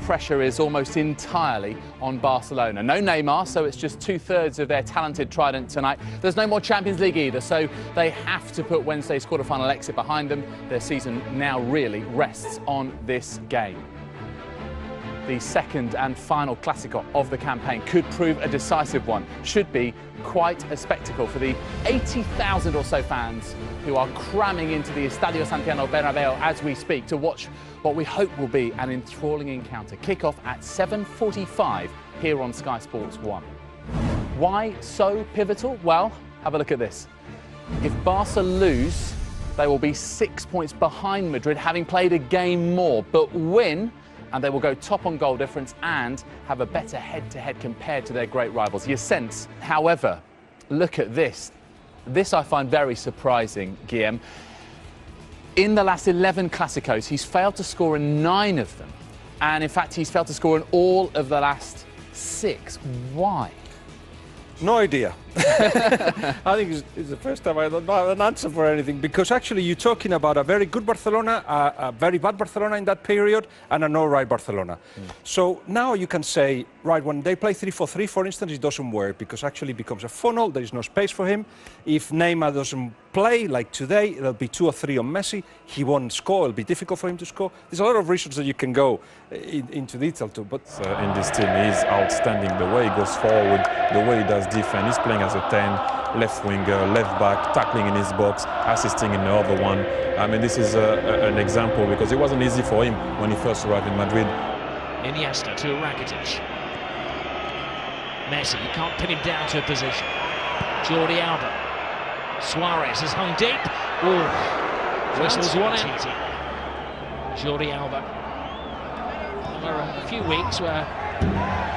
pressure is almost entirely on Barcelona. No Neymar, so it's just 2/3 of their talented trident tonight. There's no more Champions League either, so they have to put Wednesday's quarter-final exit behind them. Their season now really rests on this game. The second and final Clásico of the campaign could prove a decisive one. Should be quite a spectacle for the 80,000 or so fans who are cramming into the Estadio Santiago Bernabéu as we speak to watch what we hope will be an enthralling encounter. Kick-off at 7:45 here on Sky Sports 1. Why so pivotal? Well, have a look at this. If Barca lose, they will be 6 points behind Madrid, having played a game more, but win and they will go top on goal difference and have a better head-to-head compared to their great rivals. You sense, however, look at this. This I find very surprising, Guillem. In the last 11 Clásicos, he's failed to score in 9 of them. And in fact, he's failed to score in all of the last 6. Why? No idea. I think it's the first time I don't have an answer for anything, because actually you're talking about a very good Barcelona, a very bad Barcelona in that period, and an all-right Barcelona. So now you can say, right, when they play 3-4-3, for instance, it doesn't work, because actually it becomes a funnel, there is no space for him. If Neymar doesn't play, like today, it'll be 2 or 3 on Messi, he won't score, it'll be difficult for him to score. There's a lot of reasons that you can go into detail to, but... in this team, he's outstanding, the way he goes forward, the way he does defense. He's playing as a 10, left winger, left back, tackling in his box, assisting in the other one. I mean, this is an example, because it wasn't easy for him when he first arrived in Madrid. Iniesta to Rakitic. Messi, you can't pin him down to a position. Jordi Alba. Suarez has hung deep. Oh, whistles one in. Jordi Alba. There were a few weeks where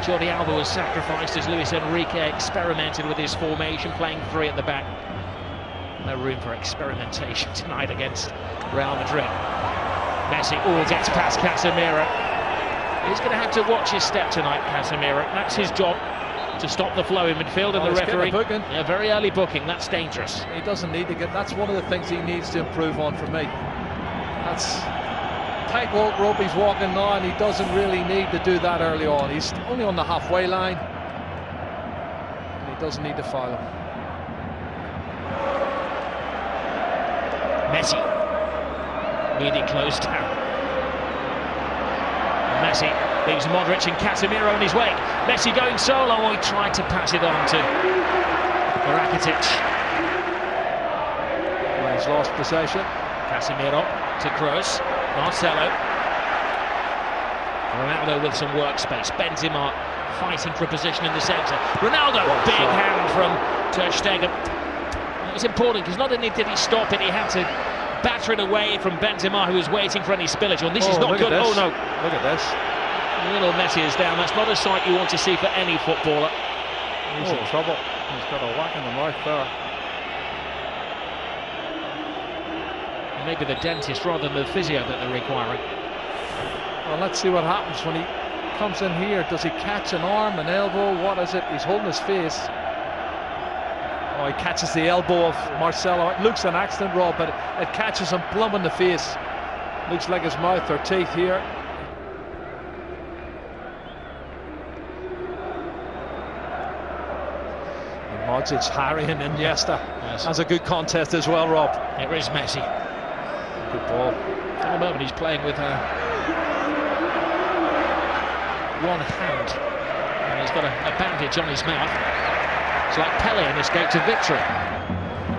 Jordi Alba was sacrificed as Luis Enrique experimented with his formation, playing 3 at the back. No room for experimentation tonight against Real Madrid. Messi gets past Casemiro. He's going to have to watch his step tonight, Casemiro. That's his job, to stop the flow in midfield, and the referee. A very early booking, that's dangerous. He doesn't need to get. That's one of the things he needs to improve on for me. That's tightrope rope he's walking now, and he doesn't really need to do that early on. He's only on the halfway line, and he doesn't need to foul him. Messi, really close down. Messi leaves Modric and Casemiro in his wake. Messi going solo. Oh, he tried to pass it on to Rakitic. Well, he's lost possession. Casemiro to Kroos. Marcelo. Ronaldo with some workspace. Benzema fighting for a position in the centre. Ronaldo, big hand from Ter Stegen. It was important, because not only did he stop it, he had to batter it away from Benzema, who was waiting for any spillage. Oh, this is not good. Oh no! Look at this. Little Messi is down. That's not a sight you want to see for any footballer. He's in trouble. He's got a whack in the mouth there. Maybe the dentist rather than the physio that they're requiring. Well, let's see what happens when he comes in here. Does he catch an arm, an elbow? What is it? He's holding his face. Oh, he catches the elbow of Marcelo. It looks an accident, Rob, but it catches him plumb in the face. Looks like his mouth or teeth here. Modric harrying Iniesta. Yes. That's a good contest as well, Rob. Here is Messi. Good ball. For the moment, he's playing with one hand, and he's got a bandage on his mouth. It's like Pele in his gate to victory.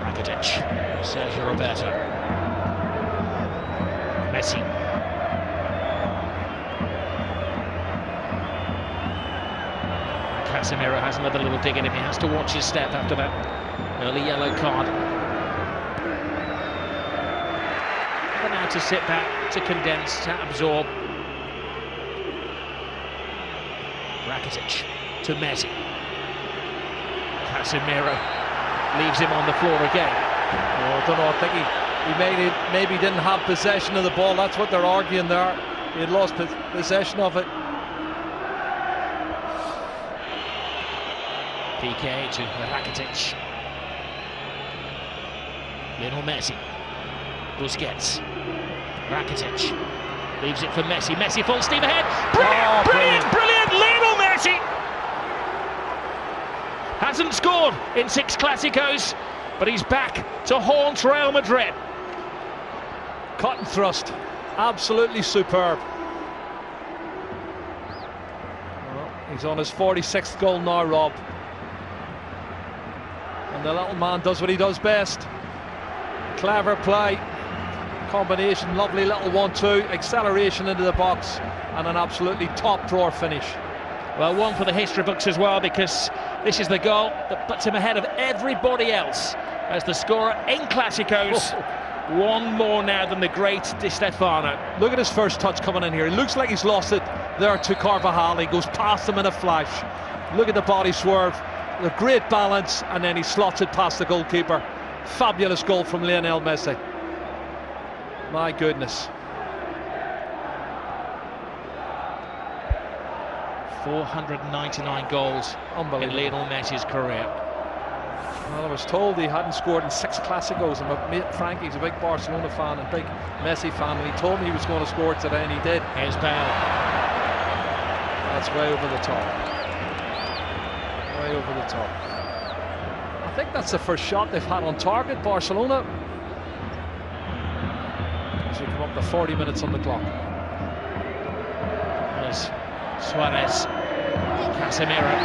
Rakitic, Sergio Roberto, Messi. Casemiro has another little dig in him. He has to watch his step after that early yellow card. But now to sit back, to condense, to absorb. Rakitic to Messi. Casemiro leaves him on the floor again. Oh, I don't know, I think he maybe didn't have possession of the ball. That's what they're arguing there. He had lost possession of it. PK to Rakitic. Lionel Messi. Busquets. Rakitic. Leaves it for Messi. Messi full steam ahead. Brilliant, brilliant. Lionel Messi hasn't scored in 6 Clásicos, but he's back to haunt Real Madrid. Cut and thrust, absolutely superb. Well, he's on his 46th goal now, Rob. And the little man does what he does best. Clever play, combination, lovely little 1-2, acceleration into the box, and an absolutely top drawer finish. Well, one for the history books as well, because this is the goal that puts him ahead of everybody else as the scorer in Clásicos. One more now than the great Di Stefano. Look at his first touch coming in here. He looks like he's lost it there to Carvajal. He goes past him in a flash. Look at the body swerve, the great balance, and then he slots it past the goalkeeper. Fabulous goal from Lionel Messi. My goodness. 499 goals in Lionel Messi's career. Well, I was told he hadn't scored in 6 Clásicos, and my mate Frankie's a big Barcelona fan and big Messi fan, and he told me he was going to score today, and he did. Here's Bale. That's way over the top. Way over the top. I think that's the first shot they've had on target, Barcelona. As we come up to 40 minutes on the clock. There's Suarez. Casemiro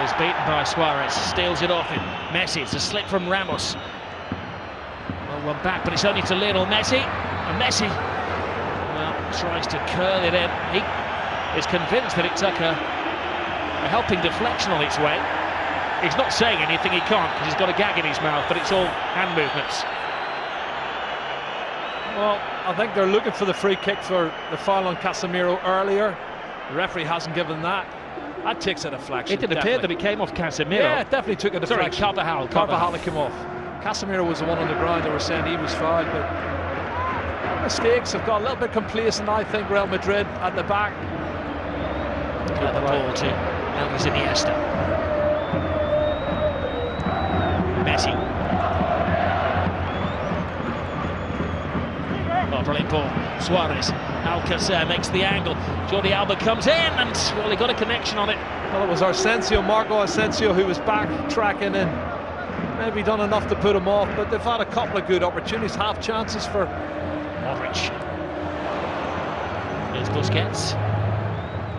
is beaten by Suarez, steals it off him. Messi, it's a slip from Ramos. Well, one back, but it's only to Lionel Messi. And Messi, well, tries to curl it in. He is convinced that it took a helping deflection on its way. He's not saying anything, he can't, because he's got a gag in his mouth, but it's all hand movements. Well, I think they're looking for the free kick for the foul on Casemiro earlier. The referee hasn't given that. That takes a deflection. It did appear that it came off Casemiro. Yeah, it definitely took a deflection. Sorry, Carvajal came off. Casemiro was the one on the ground. They were saying he was fouled, but mistakes have got a little bit complacent, I think, Real Madrid at the back. Got the ball to Andres Iniesta. Messi. Oh, brilliant ball. Suarez. Alcacer makes the angle. Jordi Alba comes in, and well, he got a connection on it. Well, it was Marco Asensio, who was backtracking and maybe done enough to put him off, but they've had a couple of good opportunities, half chances for Modric. Here's Busquets.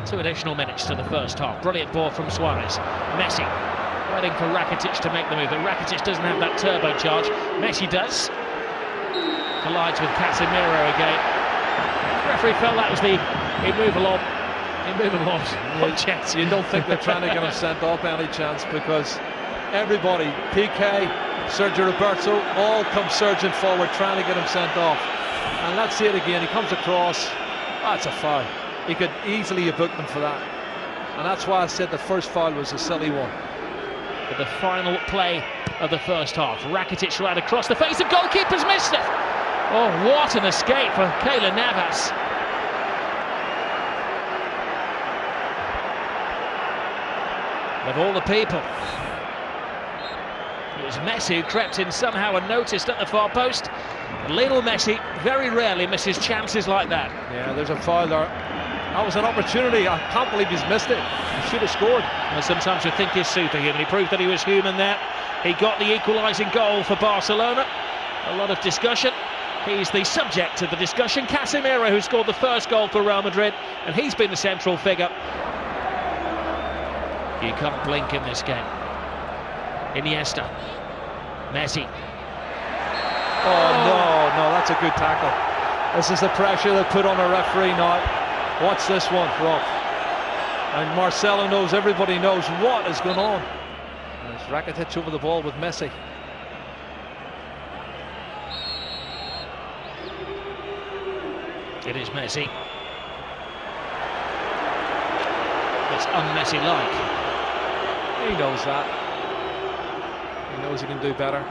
2 additional minutes to the first half. Brilliant ball from Suarez. Messi waiting for Rakitic to make the move, but Rakitic doesn't have that turbocharge. Messi does. Collides with Casemiro again. The referee felt that was the immovable object. You don't think they're trying to get him sent off by any chance, because everybody, PK, Sergio Roberto, all come surging forward trying to get him sent off. And let's see it again. He comes across. That's a foul. He could easily have booked them for that. And that's why I said the first foul was a silly one. But the final play of the first half. Rakitic right across the face of goalkeeper's missed it. Oh, what an escape for Keylor Navas. Of all the people, it was Messi who crept in somehow unnoticed at the far post. And Lionel Messi very rarely misses chances like that. Yeah, there's a foul there. That was an opportunity. I can't believe he's missed it. He should have scored. And sometimes you think he's superhuman. He proved that he was human there. He got the equalising goal for Barcelona. A lot of discussion. He's the subject of the discussion. Casemiro, who scored the first goal for Real Madrid, and he's been the central figure. You can't blink in this game. Iniesta. Messi. Oh, no, that's a good tackle. This is the pressure they put on a referee now. Watch this one, Rob. And Marcelo knows, everybody knows what is going on. There's Rakitic over the ball with Messi. It is Messi. It's un-Messi-like. He knows that. He knows he can do better.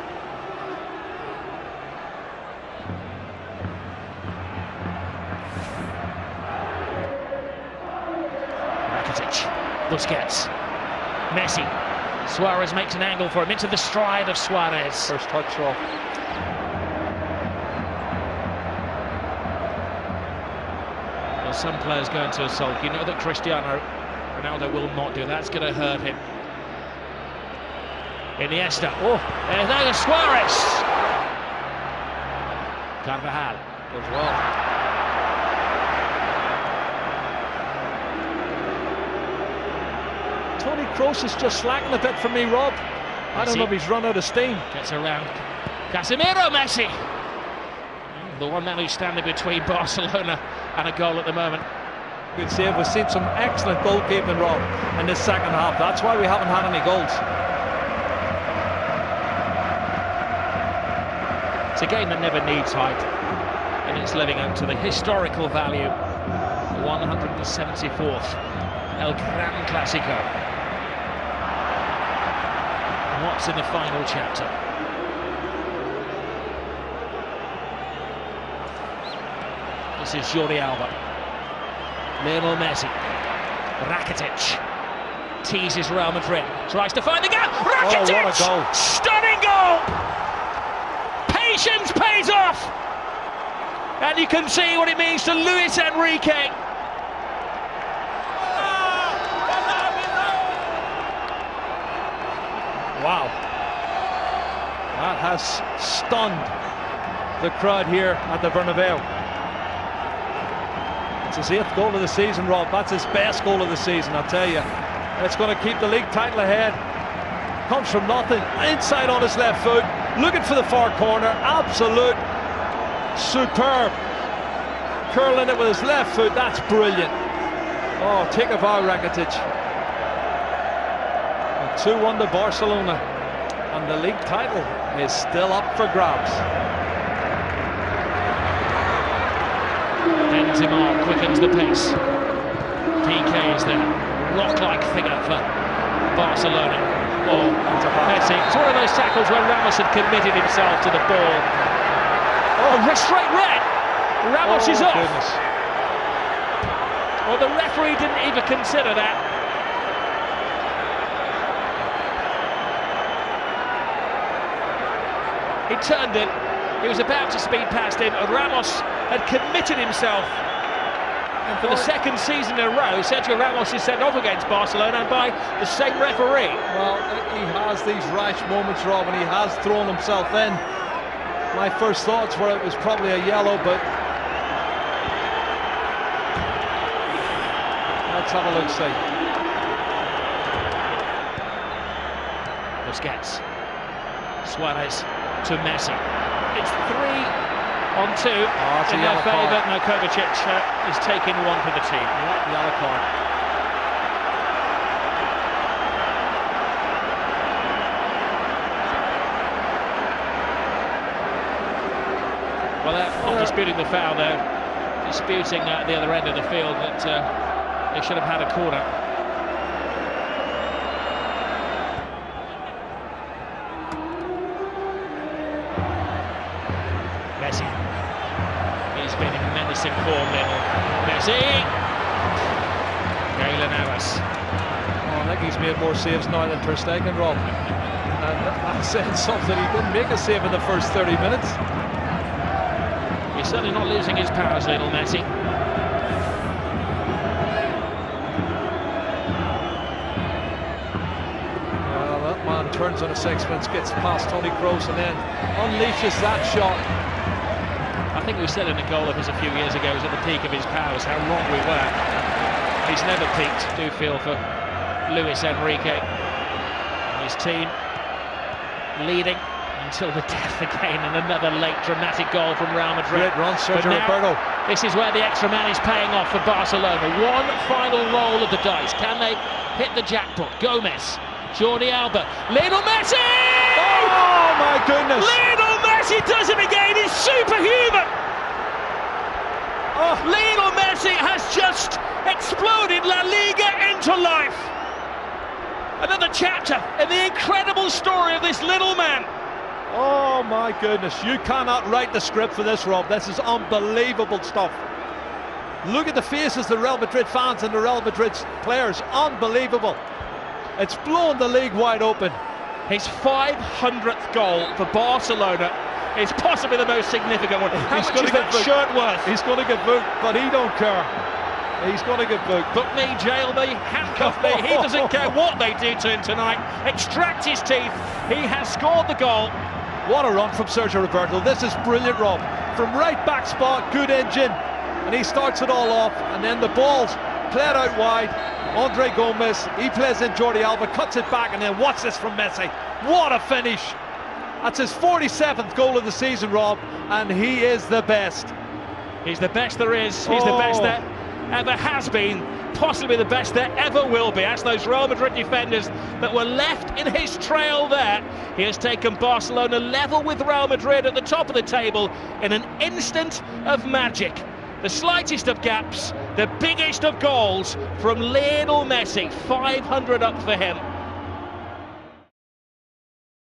Rakitic, Busquets, Messi. Suarez makes an angle for him into the stride of Suarez. First touch off. some players go into a sulk. You know that Cristiano Ronaldo will not do. That's going to hurt him. Iniesta. Oh, and there's Suarez. Carvajal as well. Toni Kroos is just slacking a bit for me, Rob. I don't know if he's run out of steam. Gets around Casemiro. Messi, the one man who's standing between Barcelona and a goal at the moment. Good save. We've seen some excellent goalkeeping, Rob, in this second half. That's why we haven't had any goals. It's a game that never needs hype, and it's living up to the historical value. The 174th El Gran Clasico. What's in the final chapter? This is Jordi Alba. Lionel Messi. Rakitic teases Real Madrid. Tries to find the gap. Rakitic! Oh, what a goal. Stunning goal! Patience pays off! And you can see what it means to Luis Enrique. Wow. That has stunned the crowd here at the Bernabeu. It's his 8th goal of the season, Rob. That's his best goal of the season, I'll tell you. It's going to keep the league title ahead. Comes from nothing, inside on his left foot, looking for the far corner. Absolute superb. Curling it with his left foot, that's brilliant. Oh, take a bow, Rakitic. 2-1 to Barcelona, and the league title is still up for grabs. Benzema quickens the pace. PK is there. Rock-like figure for Barcelona. Oh, Messi. It's one of those tackles where Ramos had committed himself to the ball. Oh, straight red. Ramos is off. Goodness. Well, the referee didn't even consider that. He turned it. He was about to speed past him, and Ramos had committed himself. And for the second season in a row, Sergio Ramos is sent off against Barcelona, and by the same referee. Well, he has these rash moments, Rob, and he has thrown himself in. My first thoughts were it was probably a yellow, but let's have a look, see. Busquets. Suarez to Messi. It's 3-on-2 in their favour. No, Kovacic is taking one for the team. Yeah, yellow card. Well, they're not disputing the foul, they're disputing at the other end of the field that they should have had a corner. Messi. He's been in menacing form, Lionel Messi. Lionel. Oh, I think he's made more saves now than Ter Stegen, Rob. And I'm saying something, he didn't make a save in the first 30 minutes. He's certainly not losing his powers, Lionel Messi. Well, that man turns on a sixpence, gets past Toni Kroos and then unleashes that shot. I think we said in a goal of his a few years ago, he was at the peak of his powers, how wrong we were. He's never peaked, do feel for Luis Enrique. And his team leading until the death again, and another late dramatic goal from Real Madrid. Great run, Sergio Roberto. This is where the extra man is paying off for Barcelona. One final roll of the dice. Can they hit the jackpot? Gomez, Jordi Alba, Lionel Messi! Oh my goodness! Lionel Messi does it again. He's superhuman. Oh, Lionel Messi has just exploded La Liga into life. Another chapter in the incredible story of this little man. Oh my goodness, you cannot write the script for this, Rob. This is unbelievable stuff. Look at the faces of the Real Madrid fans and the Real Madrid players. Unbelievable. It's blown the league wide open. His 500th goal for Barcelona is possibly the most significant one. How much is that shirt worth? He's going to get booked, but he don't care. He's got to get booked. Book me, jail me, handcuff me. He doesn't care what they do to him tonight. Extract his teeth. He has scored the goal. What a run from Sergio Roberto. This is brilliant, Rob. From right back spot, good engine. And he starts it all off. And then the ball's played out wide. Andre Gomez, he plays in Jordi Alba, cuts it back, and then watch this from Messi. What a finish. That's his 47th goal of the season, Rob, and he is the best. He's the best there is. He's the best that ever has been. Possibly the best there ever will be. As those Real Madrid defenders that were left in his trail there. He has taken Barcelona level with Real Madrid at the top of the table in an instant of magic. The slightest of gaps, the biggest of goals from Lionel Messi. 500 up for him.